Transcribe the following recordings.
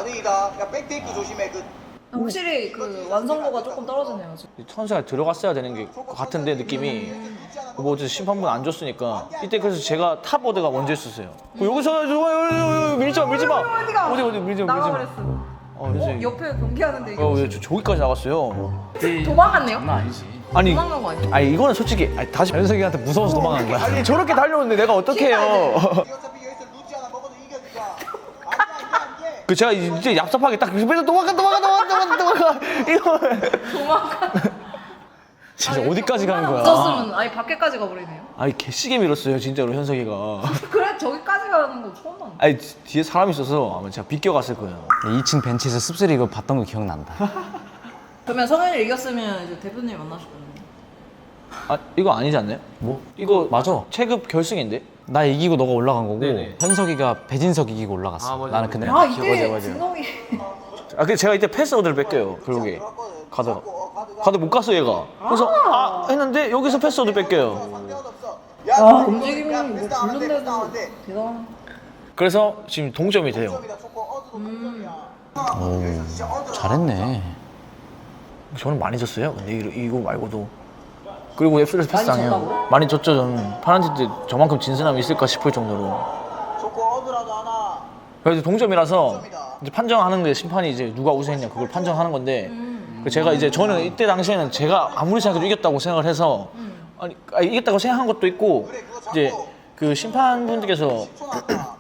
반응이다. 야 백테이크 조심해. 확실히 그 완성도가 조금 떨어지네요 지금. 선수가 들어갔어야 되는 게 같은데 느낌이 뭐 어제 심판분 안 줬으니까 이때 그래서 제가 탑 오더가 먼저 했었어요. 여기서 밀지 마. 어디 밀지 마. 나가버렸어. 그래서 옆에 경기하는데 이게 왜 저기까지 나갔어요. 도망갔네요? 아니 도망간 거 아니에요? 아니 이거는 솔직히 다시 현석이한테 무서워서 도망간 거야. 아니 저렇게 달려오는데 내가 어떻게 해요? 어차피 여기서 루지 하나 먹어도 이겨니까. 안돼. 그 제가 이제 얍삽하게 딱 그래서 도망가 이거 진짜 어디까지 가는 거야? 없었으면 아예 밖에까지 가버리네요. 아니 개시게 밀었어요 진짜로 현석이가. 그래 저기까지 가는 거 처음 봤네. 아니 뒤에 사람이 있어서 아마 제가 비껴갔을 거예요. 2층 벤치에서 씁쓸히 이거 봤던 거 기억난다. 그러면 성현이를 이겼으면 이제 대표님 만나실 거예요. 아 이거 아니지 않나요? 뭐? 이거 맞아. 체급 결승인데? 나 이기고 너가 올라간 거고 네네. 현석이가 배진석 이기고 올라갔어. 아, 맞아, 나는 맞아. 근데 아 이게 맞아요. 진성이 아 근데 제가 이때 패스 오더를 뺏겨요 결국에 가다가 못 갔어 얘가. 그래서 했는데 여기서 패스 오더 뺏겨요. 야 움직임이 뭐 굴른데도 대단한. 그래서 지금 동점이 돼요. 오, 잘했네. 저는 많이 졌어요. 근데 이거 말고도. 그리고 앱스에서 패스 많이 당해요. 졌다고요? 많이 졌죠 저는. 파란티 때 저만큼 진 사람이 있을까 싶을 정도로. 좋고 얻으라도 하나. 그래서 동점이라서 이제 판정하는 게 심판이 이제 누가 우승했냐 그걸 판정하는 건데 제가 이제 저는 이때 당시에는 제가 아무리 생각해도 이겼다고 생각을 해서 아니 이겼다고 생각한 것도 있고 이제 그 심판분들께서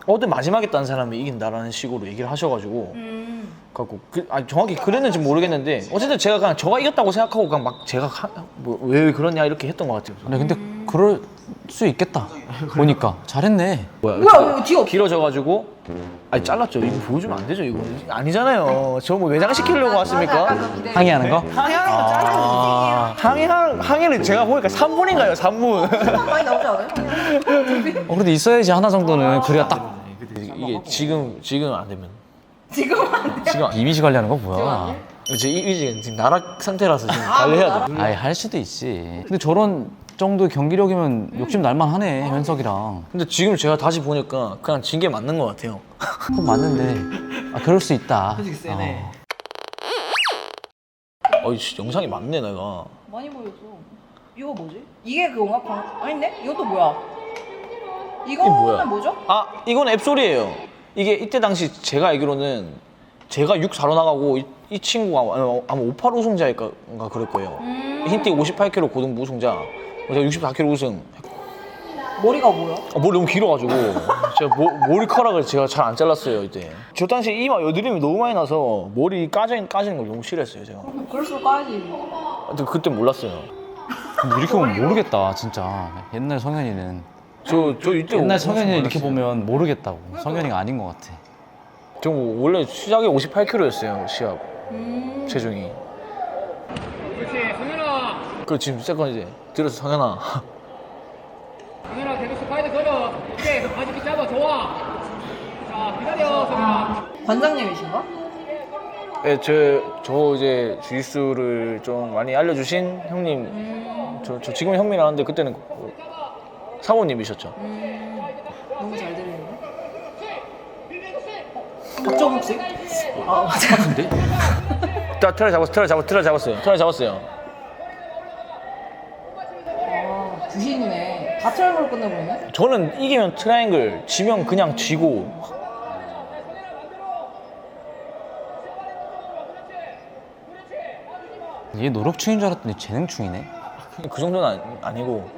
어디 마지막에 딴 사람이 이긴다라는 식으로 얘기를 하셔가지고 갖고 정확히 그랬는지 모르겠는데 어쨌든 제가 그냥 저가 이겼다고 생각하고 그냥 막 제가 왜 그러냐 이렇게 했던 것 같아요. 아니 근데 그럴 수 있겠다. 보니까 잘했네. 뭐야 이거 뒤에 없어. 길어져가지고 아니 잘랐죠. 이거 보여주면 안 되죠. 이거 아니잖아요. 저 뭐 외장시키려고 왔습니까? 항의하는 거? 항해를 제가 보니까 3분인가요? 3분. 많이 나오지 않아요? 그래도 있어야지 하나 정도는 그래야 딱 이게 지금 안 되면 지금 안 돼. 지금 이미지 관리하는 거 뭐야? 제 이미지가 지금 나락 상태라서 지금 관리해야 돼. 아예 할 수도 있지. 근데 저런 정도 경기력이면 욕심 날만 하네 현석이랑. 근데 지금 제가 다시 보니까 그냥 진 게 맞는 것 같아요. 그건 맞는데 그럴 수 있다. 솔직히 세네. 씨, 영상이 많네 내가. 많이 보였어. 이거 뭐지? 이게 그 음악방 아닌데? 이것도 뭐야? 이거는 뭐야? 뭐죠? 이건 앱소리예요. 이게 이때 당시 제가 알기로는 제가 6, 4로 나가고 이 친구가 아마 58 우승자일까 그럴 거예요. 힌트 58kg 고등부 우승자. 제가 64kg 우승. 머리가 뭐야? 머리 너무 길어가지고 제가 머리카락을 제가 잘 안 잘랐어요 이때. 저 당시 이마 여드름이 너무 많이 나서 머리 까지는 걸 너무 싫어했어요 제가. 그럴수록 까야지. 근데 그때 몰랐어요. 근데 이렇게 보면 모르겠다 진짜. 옛날 성현이는 저 이때 옛날 엄청 성현이는 이렇게 몰랐어요. 보면 모르겠다고. 성현이가 아닌 것 같아. 저 원래 시작이 58kg였어요 시합 체중이. 그렇지, 성현아. 그 지금 세컨 이제 들어서 성현아. 성현아, 계속 스파이드 걸어. 오케이, 바지 잡아, 좋아. 자, 기다려, 성현아. 관장님이신가? 네, 저 이제 주짓수를 좀 많이 알려주신 형님. 저 지금 형님이라는데 그때는 사모님이셨죠. 너무 잘 들리는데? 박정욱 씨? 맞아. 근데? 틀어 잡았어요. 부신이네. 다트라이브로 끝내버리네? 저는 이기면 트라이앵글, 지면 그냥 지고. 얘 노력충인 줄 알았더니 재능충이네. 그 정도는 아니고.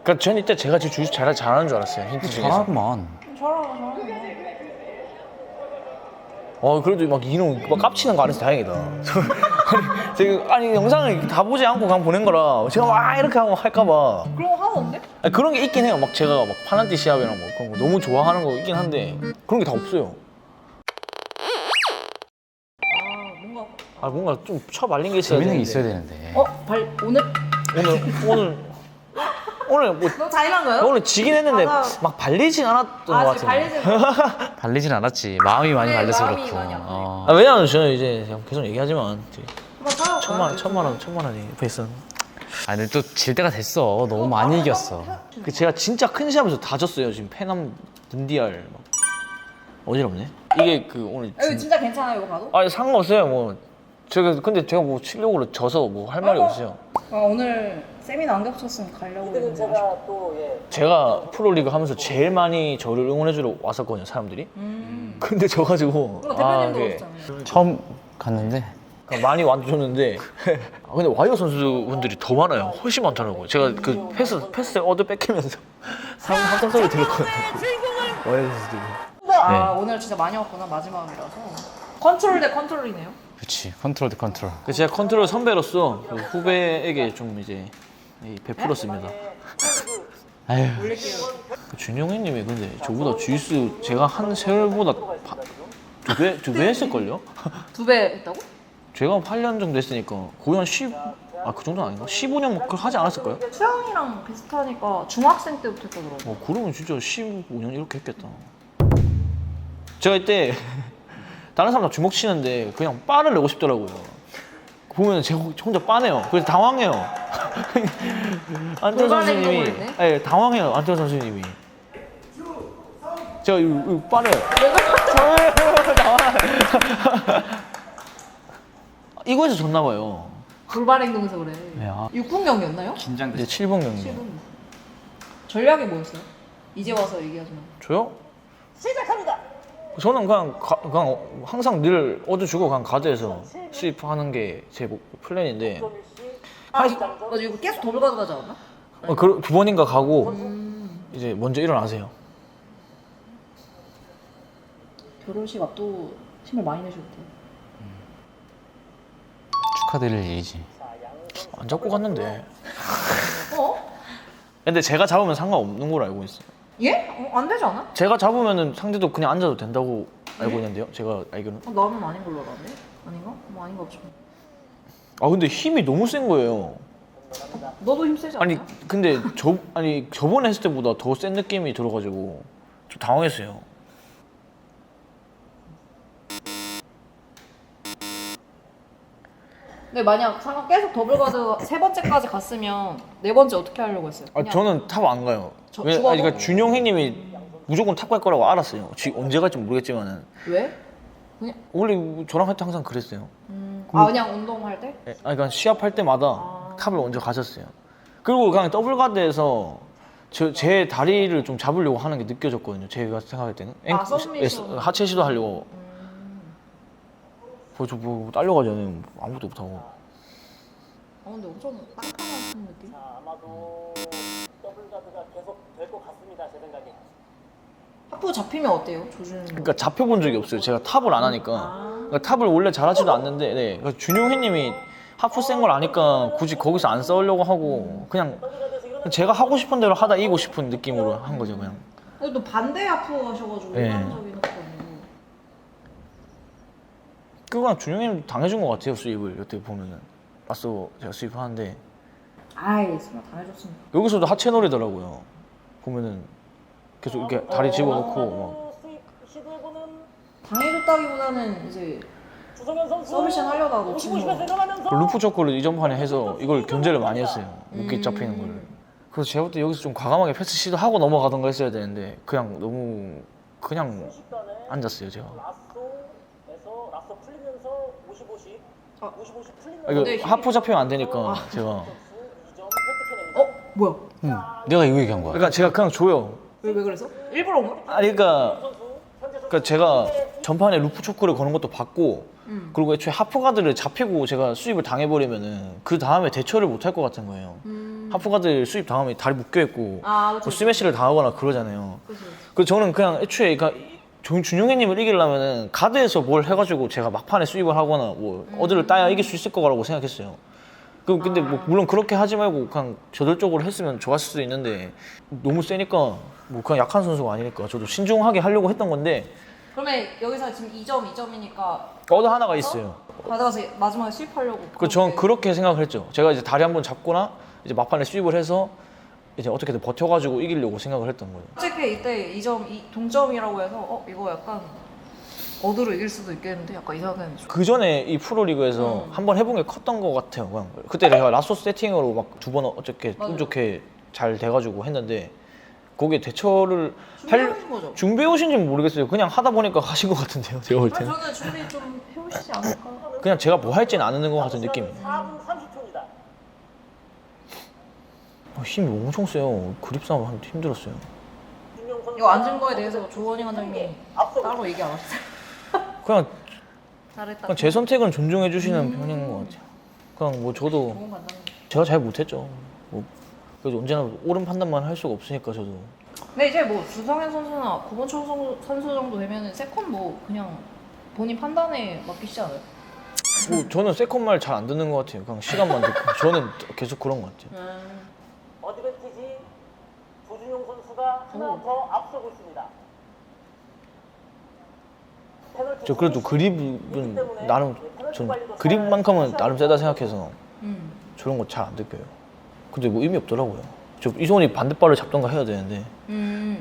그러니까 전 이때 제가 지금 주짓수 잘하는 줄 알았어요. 힌트 중에서. 잘하구만. 잘하네. 그래도 막 이놈 막 깝치는 거 안 해서 다행이다. 아니 영상을 다 보지 않고 그냥 보낸 거라 제가 막 이렇게 하고 할까봐. 그런 거 하던데? 그런 게 있긴 해요. 막 제가 막 파란티 시합이랑 뭐 그런 거 너무 좋아하는 거 있긴 한데 그런 게 다 없어요. 뭔가 좀 쳐말린 게 있어야 재밌는 게 되는데. 있어야 되는데. 오늘 뭐 너 잔인한 거예요? 오늘 지긴 했는데 맞아. 막 발리진 않았던 것 아직 같은데. 발리지 달리진 않았지. 마음이 많이 네, 달려서 마음이 그렇고. 많이 안 왜냐면 저는 이제 계속 얘기하지만 천만 원. 천만 원이 베이스. 아니 근데 또 질 때가 됐어. 너무 많이 이겼어. 제가 진짜 큰 시합에서 다 졌어요. 지금 페남, 든디알 막. 어지럽네. 이게 그 오늘 이거 진짜 괜찮아요 이거 봐도? 아니 상관없어요 뭐 제가 근데 제가 뭐 실력으로 져서 뭐 할 말이 없어요. 오늘 세미나 안 겹쳤으면 가려고 했는데 제가 프로리그 하면서 제일 많이 저를 응원해주러 왔었거든요 사람들이. 근데 져가지고 그거 대표님도 이게 오셨잖아요. 처음 갔는데 그러니까 많이 와줬는데 근데 와이어 선수분들이 더 많아요. 훨씬 많더라고요. 제가 그 패스 얻어 뺏기면서 함성 소리 들었거든요. 와이어 선수들이. 아 오늘 진짜 많이 왔구나 마지막이라서. 컨트롤 대 컨트롤이네요. 그치 컨트롤 대 컨트롤. 그 제가 컨트롤 선배로서 그 후배에게 좀 이제 베풀었습니다. 아유 올릴게요. 그 준용이님이 근데 저보다 주짓수 제가 한 세월보다 두 배 했을걸요? 2배 했다고? 제가 8년 정도 했으니까 거의 한 10, 그 정도는 아닌가? 15년 그걸 하지 않았을까요? 수영이랑 비슷하니까 중학생 때부터 했다더라고. 그러면 진짜 15년 이렇게 했겠다. 제가 이때 다른 사람 다 주먹 치는데 그냥 빠를 내고 싶더라고요. 보면 제가 혼자 빠네요. 그래서 당황해요. 안태현 돌발 선수님이 행동을 했네? 네, 당황해요. 안태현 선수님이. 제가 이거 빠네요. 이거에서 졌나 봐요. 돌발 행동에서 그래. 야. 6분 경기였나요? 이제 7번 경기. 7분. 전략이 뭐였어요? 이제 와서 얘기하지만. 저요? 시작합니다. 저는 그냥 항상 늘 얻어주고 그냥 가드에서 수입하는 게 제 플랜인데 맞아 이거 계속 더블 가져가지 않았나? 두 번인가 가고 이제 먼저 일어나세요. 결혼식 앞도 힘을 많이 내셨대. 축하드릴 일이지. 안 잡고 갔는데. 어? 근데 제가 잡으면 상관없는 걸로 알고 있어요. 예? 안 되지 않아? 제가 잡으면은 상대도 그냥 앉아도 된다고 알고 있는데요. 제가 알기로는. 나는 아닌 걸로 알았네. 아닌가? 뭐 아닌가 보죠. 근데 힘이 너무 센 거예요. 너도 힘 세지 않아? 아니 근데 저번에 했을 때보다 더 센 느낌이 들어가지고 좀 당황했어요. 근데 만약 상관 계속 더블 가드 3번째까지 갔으면 4번째 어떻게 하려고 했어요? 그냥 저는 탑 안 가요. 죽어도? 그러니까 준용 형님이 무조건 탑 갈 거라고 알았어요. 언제 갈지 모르겠지만은 왜? 그냥 원래 저랑 할 때 항상 그랬어요. 그냥 운동할 때? 그러니까 시합할 때마다 탑을 먼저 가셨어요. 그리고 그냥 더블 가드에서 제 다리를 좀 잡으려고 하는 게 느껴졌거든요. 제가 생각할 때는 서브미션. 하체 시도하려고. 저 뭐 딸려가지고 아무것도 못하고. 근데 엄청 깜깜한 느낌? 아마도 더블가드가 계속 될 것 같습니다, 제 생각에. 하프 잡히면 어때요? 조준. 그러니까 잡혀본 적이 없어요. 제가 탑을 안 하니까. 그러니까 탑을 원래 잘하지도 않는데, 네. 그러니까 준용희님이 하프 센 걸 아니까 굳이 거기서 안 싸우려고 하고 그냥 제가 하고 싶은 대로 하다 이기고 싶은 느낌으로 한 거죠, 그냥. 근데 또 반대 하프 하셔가지고 네. 일반적인 하프 아니고. 그거랑 준용희님 당해준 것 같아요, 수입을. 여태 보면은. 맞서 제가 수입하는데 아이 설마 당해줬습니다. 여기서도 하체 노리더라고요. 보면은 계속 이렇게 다리 집어넣고 수입 시도해보는 당해줬다기보다는 이제 주성현 선수. 서비션 하려다가 놓친 50, 50에 거. 들어가면서. 루프 초코를 이전 판에 해서 이걸 견제를 많이 했어요. 묶기 잡히는 거를. 그래서 제가 볼 때 여기서 좀 과감하게 패스 시도하고 넘어가던가 했어야 되는데 그냥 너무 그냥 앉았어요, 제가. 라쏘에서 라쏘 풀리면서 50, 50. 50, 50 풀리면서. 근데 이거 하프 잡히면 안 되니까 제가. 2점 획득해냅니다. 뭐야? 응. 내가 이거 얘기한 거야. 그러니까 제가 그냥 줘요. 왜 그래서? 일부러 온 거야? 아니 그러니까 제가 전판에 루프 초크를 거는 것도 봤고 그리고 애초에 하프 가드를 잡히고 제가 수입을 당해버리면은 그 다음에 대처를 못 할 것 같은 거예요. 하프 가드 수입 당하면 다리 묶여 있고 뭐 스매시를 당하거나 그러잖아요. 그래서 저는 그냥 애초에 그러니까 준용희님을 이기려면은 가드에서 뭘 해가지고 제가 막판에 수입을 하거나 뭐 어디를 따야 이길 수 있을 거라고 생각했어요. 근데 뭐 물론 그렇게 하지 말고 그냥 저돌적으로 했으면 좋았을 수도 있는데 너무 세니까 뭐 그냥 약한 선수가 아니니까 저도 신중하게 하려고 했던 건데 그러면 여기서 지금 2점이니까 얻어 하나가 있어요. 받아가서 마지막에 수입하려고. 저는 그렇게 생각을 했죠. 제가 이제 다리 한번 잡거나 이제 막판에 수입을 해서 이제 어떻게든 버텨가지고 이기려고 생각을 했던 거예요. 솔직히 이때 2점 동점이라고 해서 이거 약간 어드로 이길 수도 있겠는데 약간 이 생각했는데. 그 전에 이 프로리그에서 한번 해본 게 컸던 것 같아요. 그냥 그때 제가 라쏘 세팅으로 막 2번 어떻게 운 좋게 잘 돼가지고 했는데 거기에 대처를 준비해오신 거죠? 준비해 오신지는 모르겠어요. 그냥 하다 보니까 하신 것 같은데요. 제가 볼 아니, 때는. 저는 준비 좀 해오시지 않을까? 그냥 제가 뭐 할지는 아는 것 같은 느낌. 4분 30초입니다. 힘이 엄청 세요. 그립 싸움 하는데 힘들었어요. 이거 앉은 거에 대해서 조원희 관장님이 따로 얘기 안 하셨어요? 그냥, 잘했다. 그냥 제 선택은 존중해 주시는 편인 것 같아요. 그냥 뭐 저도 좋은 관장님. 제가 잘 못했죠. 뭐 그래도 언제나 옳은 판단만 할 수가 없으니까 저도. 근데 이제 뭐 주성현 선수나 구본철 선수 정도 되면은 세컨 뭐 그냥 본인 판단에 맡기시지 않아요? 뭐 저는 세컨 말 잘 안 듣는 것 같아요. 그냥 시간만 듣고. 저는 계속 그런 것 같아요. 어드밴티지 조준용 선수가 하나 더 앞서고 있습니다. 페널티 저 그래도 그립은 나름 전 그립만큼은 나름 세다 생각해서 저런 거 잘 안 느껴요. 근데 뭐 의미 없더라고요. 저 이손이 반대발을 잡던가 해야 되는데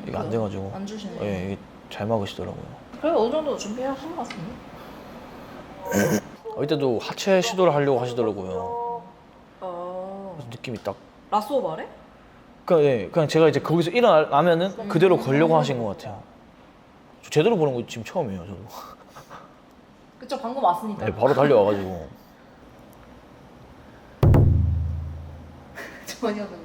이게 안 돼가지고. 안 주시네. 예, 이게 잘 막으시더라고요. 그래도 어느 정도 준비하신 것 같은데? 이때도 하체 시도를 하려고 하시더라고요. 어... 그래서 느낌이 딱. 라쏘 말해? 그러니까 예, 그냥 제가 이제 거기서 일어나면은 그대로 걸려고 하신 것 같아요. 저 제대로 보는 거 지금 처음이에요, 저도. 그쵸, 방금 왔으니까. 네, 바로 달려와가지고. 조원희 관장님.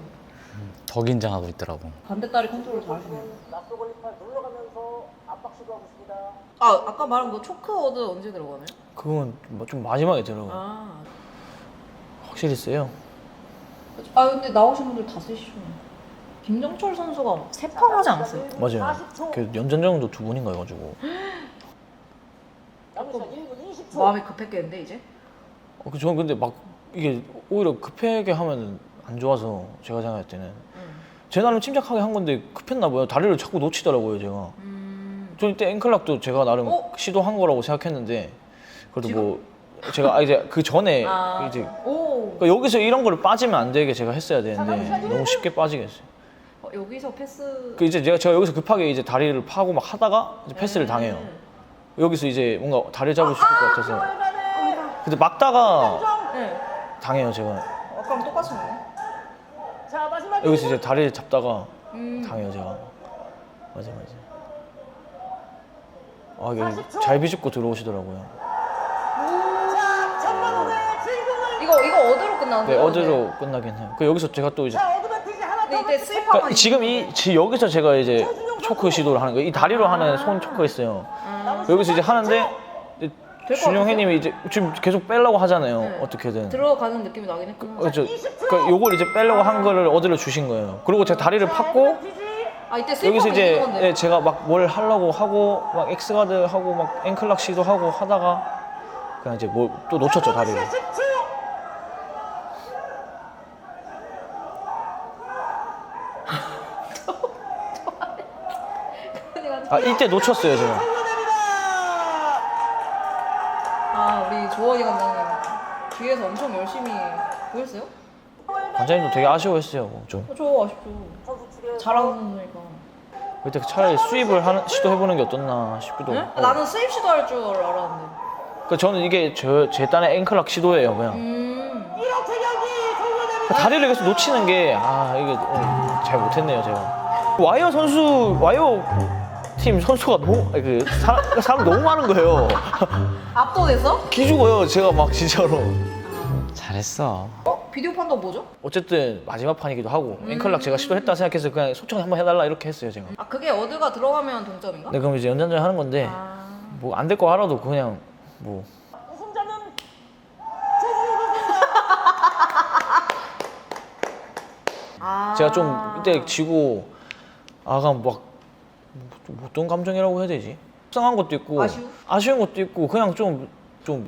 더 긴장하고 있더라고. 반대다리 컨트롤 잘하시네요. 라쏘 걸림판 눌러가면서 압박 시도하고 있습니다. 아, 아까 말한 거 초크 워드 언제 들어가나요? 그건 뭐좀 마지막에 들어가요. 아, 확실히 세요. 아 근데 나오신 분들 다 세시죠. 김정철 선수가 세 판 하지 않았어요? 맞아요. 그 연전정도 2번인가 해가지고. 남은 시간 1분 20초. 마음이 급했겠는데 이제? 저는 근데 막 이게 오히려 급하게 하면 안 좋아서 제가 생각할 때는 제 나름 침착하게 한 건데 급했나 봐요. 다리를 자꾸 놓치더라고요, 제가. 저 이때 앵클락도 제가 나름 시도한 거라고 생각했는데 그래도 뭐 제가 이제 그 전에 이제 오. 그러니까 여기서 이런 거를 빠지면 안 되게 제가 했어야 되는데 너무 쉽게 빠지게 했어요. 여기서 패스. 그 이제 제가 여기서 급하게 이제 다리를 파고 막 하다가 이제 패스를 당해요. 여기서 이제 뭔가 다리를 잡을 수 있을 것 같아서. 근데 막다가 네. 당해요, 제가. 아까랑 똑같이 먹네. 자, 마지막 여기서 이제 다리를 잡다가 당해요, 제가. 맞아. 아, 이게 잘 비집고 들어오시더라고요. 자, 전반전의 주인공은 이거 어디로 끝나는데? 네, 어제로 끝나긴 해요. 그 여기서 제가 또 이제 어드밴티지 하나 더. 근데 이때 스위퍼가 그러니까 지금 여기서 제가 이제 초크 시도를 하는 거예요. 이 다리로 하는 손 초크가 있어요. 여기서 이제 하는데 이제 준영 회님이 이제 지금 계속 빼려고 하잖아요. 네. 어떻게든. 들어가는 느낌이 나긴 했구나. 그러니까 요걸 이제 빼려고 한 거를 어디로 주신 거예요. 그리고 제가 다리를 팠고 아 이때 스위퍼가 여기서 이제 있는 건데. 예, 제가 막 뭘 하려고 하고 막 엑스가드 하고 막 앵클락 시도하고 하다가 그냥 이제 뭐 또 놓쳤죠, 다리를. 아, 이때 놓쳤어요, 제가. 아 우리 조원희 관장님 뒤에서 엄청 열심히 보였어요? 관장님도 되게 아쉬워했어요, 좀. 저 아쉽죠. 잘하는 선수니까. 그때 차라리 수입을 시도해보는 게 어떻나 싶기도 네? 하고. 나는 수입 시도할 줄 알았는데. 그러니까 저는 이게 제 딴의 앵클락 시도예요, 그냥. 이렇게 경기 종료됩니다. 다리를 계속 놓치는 게, 이게 잘 못했네요, 제가. 와이어 팀 선수가 너무, 사람 너무 많은 거예요. 압도돼서? 기죽어요, 제가 막 진짜로. 잘했어. 비디오 판독 뭐죠? 어쨌든 마지막 판이기도 하고, 앵클락 제가 시도했다 생각해서 그냥 소청 한번 해달라 이렇게 했어요, 제가. 아 그게 어드가 들어가면 동점인가? 네, 그럼 이제 연장전 하는 건데, 뭐 안 될 거 알아도 그냥, 뭐. 우승자는 아. 제가 좀 이때 지고 막 어떤 감정이라고 해야 되지? 속상한 것도 있고 아쉬운 것도 있고 그냥 좀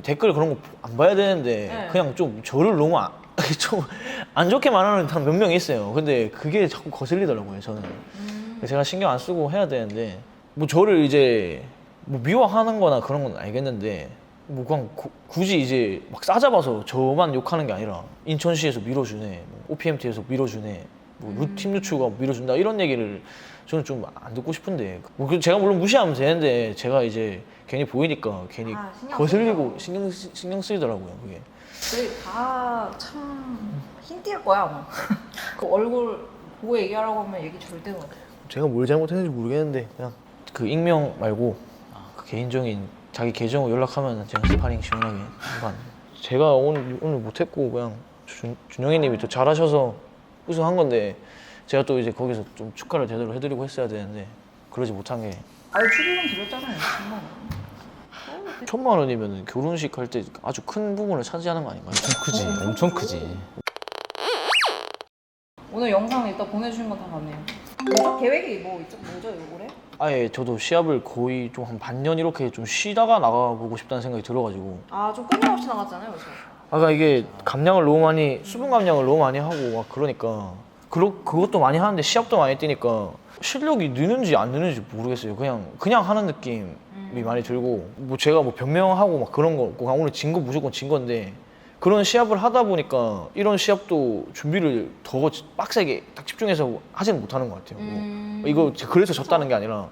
댓글 그런 거 안 봐야 되는데 네. 그냥 좀 저를 너무 좀 안 좋게 말하는 사람 몇 명 있어요. 근데 그게 자꾸 거슬리더라고요, 저는. 제가 신경 안 쓰고 해야 되는데 뭐 저를 이제 뭐 미워하는 거나 그런 건 알겠는데 뭐 그냥 굳이 이제 막 싸잡아서 저만 욕하는 게 아니라 인천시에서 밀어주네, 뭐 OPMT에서 밀어주네, 뭐 팀 유추가 밀어준다 이런 얘기를 저는 좀 안 듣고 싶은데 뭐 제가 물론 무시하면 되는데 제가 이제 괜히 보이니까 괜히 신경 거슬리고 신경 쓰이더라고요, 그게. 저희 다참 흰띠일 거야 아마. 그 얼굴 보고 얘기하라고 하면 얘기 절대 못해. 제가 뭘 잘못했는지 모르겠는데 그냥 그 익명 말고 그 개인적인 자기 계정으로 연락하면 제가 스파링 시원하게 한번. 제가 오늘 못했고 그냥 준영이님이 또 잘하셔서 우승한 건데 제가 또 이제 거기서 좀 축하를 제대로 해드리고 했어야 되는데 그러지 못한 게. 아니 축의금 드렸잖아요. 1,000만 원이면 결혼식 할 때 아주 큰 부분을 차지하는 거 아닌가요? 크지, 엄청 크지. 오늘 영상 일단 보내주신 건 다 봤네요. 뭐죠? 계획이 뭐죠 올해? 아예 저도 시합을 거의 좀 한 반년 이렇게 좀 쉬다가 나가보고 싶다는 생각이 들어가지고. 아 좀 끊임없이 나갔잖아요, 그래서. 아까 이게 감량을 너무 많이 수분 감량을 너무 많이 하고 막 그러니까 그것도 많이 하는데 시합도 많이 뛰니까 실력이 느는지 안 느는지 모르겠어요. 그냥 하는 느낌이 많이 들고 뭐 제가 뭐 변명하고 막 그런 거 없고 그냥 오늘 진 거 무조건 진 건데 그런 시합을 하다 보니까 이런 시합도 준비를 더 빡세게 딱 집중해서 하지는 못하는 것 같아요. 뭐 이거 그래서 졌다는 게 아니라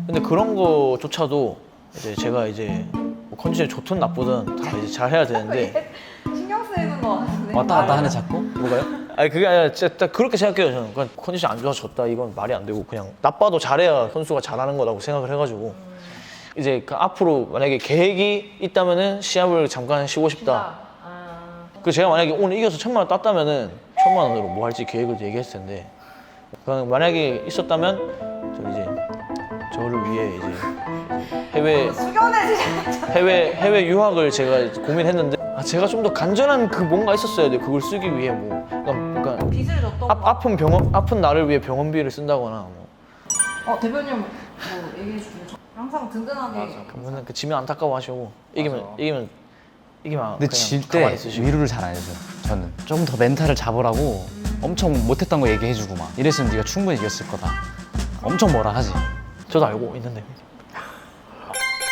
근데 그런 거조차도 이제 제가 이제 뭐 컨디션이 좋든 나쁘든 다 이제 잘 해야 되는데 신경 쓰이는 거 같은데. 왔다 갔다 하네 자꾸. 뭐가요? 아니 그게 아니라 진짜 딱 그렇게 생각해요. 저는 그냥 컨디션 안 좋아서 졌다 이건 말이 안 되고 그냥 나빠도 잘해야 선수가 잘하는 거라고 생각을 해가지고 이제 그 앞으로 만약에 계획이 있다면은 시합을 잠깐 쉬고 싶다. 그 제가 만약에 오늘 이겨서 1,000만 원 땄다면은 1,000만 원으로 뭐 할지 계획을 얘기했을 텐데 그냥 만약에 있었다면 저 이제 저를 위해 이제 해외 유학을 제가 고민했는데 제가 좀 더 간절한 그 뭔가 있었어야 돼. 그걸 쓰기 위해 뭐 그러니까 빚을 졌던 아픈 나를 위해 병원비를 쓴다거나 뭐. 대표님 뭐 얘기해 주세요. 항상 든든하게. 그러면은 그 지면 안타까워하시고 이기면 근데 질 때 가만히 있으시고. 위로를 잘 안 해줘요. 저는 좀 더 멘탈을 잡으라고 엄청 못했던 거 얘기해주고 막 이랬으면 네가 충분히 이겼을 거다. 엄청 뭐라 하지. 저도 알고 있는데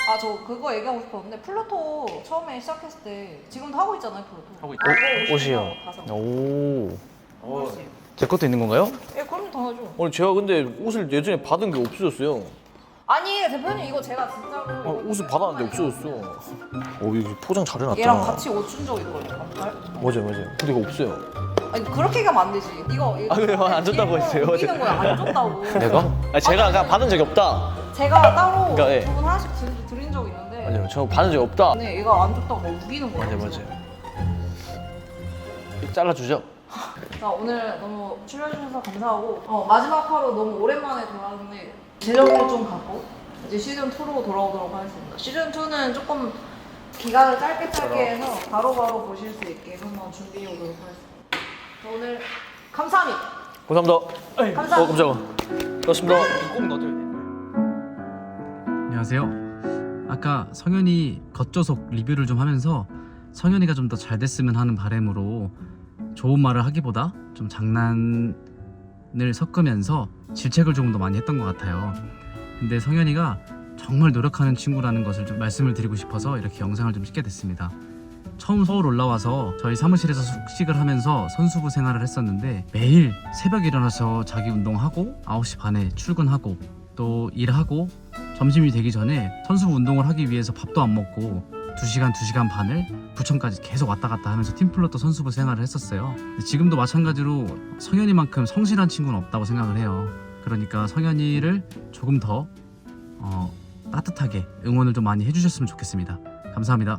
아 저 그거 얘기하고 싶었는데 플루토 처음에 시작했을 때 지금도 하고 있잖아요, 플루토. 하고 있죠. 옷이요. 오. 옷이요. 제 것도 있는 건가요? 예, 그럼 당연하죠. 오늘 제가 근데 옷을 예전에 받은 게 없어졌어요. 아니 대표님 이거 제가 진짜로 옷을 받았는데 없어졌어. 이거 포장 잘 해놨다. 얘랑 같이 옷 준 적 있거든요. 맞아요. 근데 이거 없어요. 아니 그렇게 가면 안 되지. 이거 그래요? 안 줬다고 했어요, 어제. 우기는 거야. 안 줬다고. 내가? 제가 그냥 받은 적이 없다. 제가 따로 그러니까, 예. 두 분 하나씩 드린 적 있는데. 맞아요. 저 받은 적이 없다. 근데 얘가 안 줬다고 막 우기는 거야. 맞아요. 이거 잘라주죠. 자 오늘 너무 출연해주셔서 감사하고 마지막 화로 너무 오랜만에 돌아왔는데 재정을 좀 갖고 이제 시즌 2로 돌아오도록 하겠습니다. 시즌 2는 조금 기간을 짧게 해서 바로바로 보실 수 있게 한번 준비해 오도록 하겠습니다. 자, 오늘 감사합니다. 감사합니다. 감사합니다. 깜짝아. 그렇습니다. 꼭 넣어줘야 돼. 안녕하세요. 아까 성현이 겉조속 리뷰를 좀 하면서 성현이가 좀 더 잘 됐으면 하는 바람으로 좋은 말을 하기보다 좀 장난을 섞으면서 질책을 조금 더 많이 했던 것 같아요. 근데 성현이가 정말 노력하는 친구라는 것을 좀 말씀을 드리고 싶어서 이렇게 영상을 좀 찍게 됐습니다. 처음 서울 올라와서 저희 사무실에서 숙식을 하면서 선수부 생활을 했었는데 매일 새벽에 일어나서 자기 운동하고 9시 반에 출근하고 또 일하고 점심이 되기 전에 선수부 운동을 하기 위해서 밥도 안 먹고 2시간 반을 부천까지 계속 왔다 갔다 하면서 팀플러터 선수부 생활을 했었어요. 근데 지금도 마찬가지로 성현이만큼 성실한 친구는 없다고 생각을 해요. 그러니까 성현이를 조금 더 따뜻하게 응원을 좀 많이 해주셨으면 좋겠습니다. 감사합니다.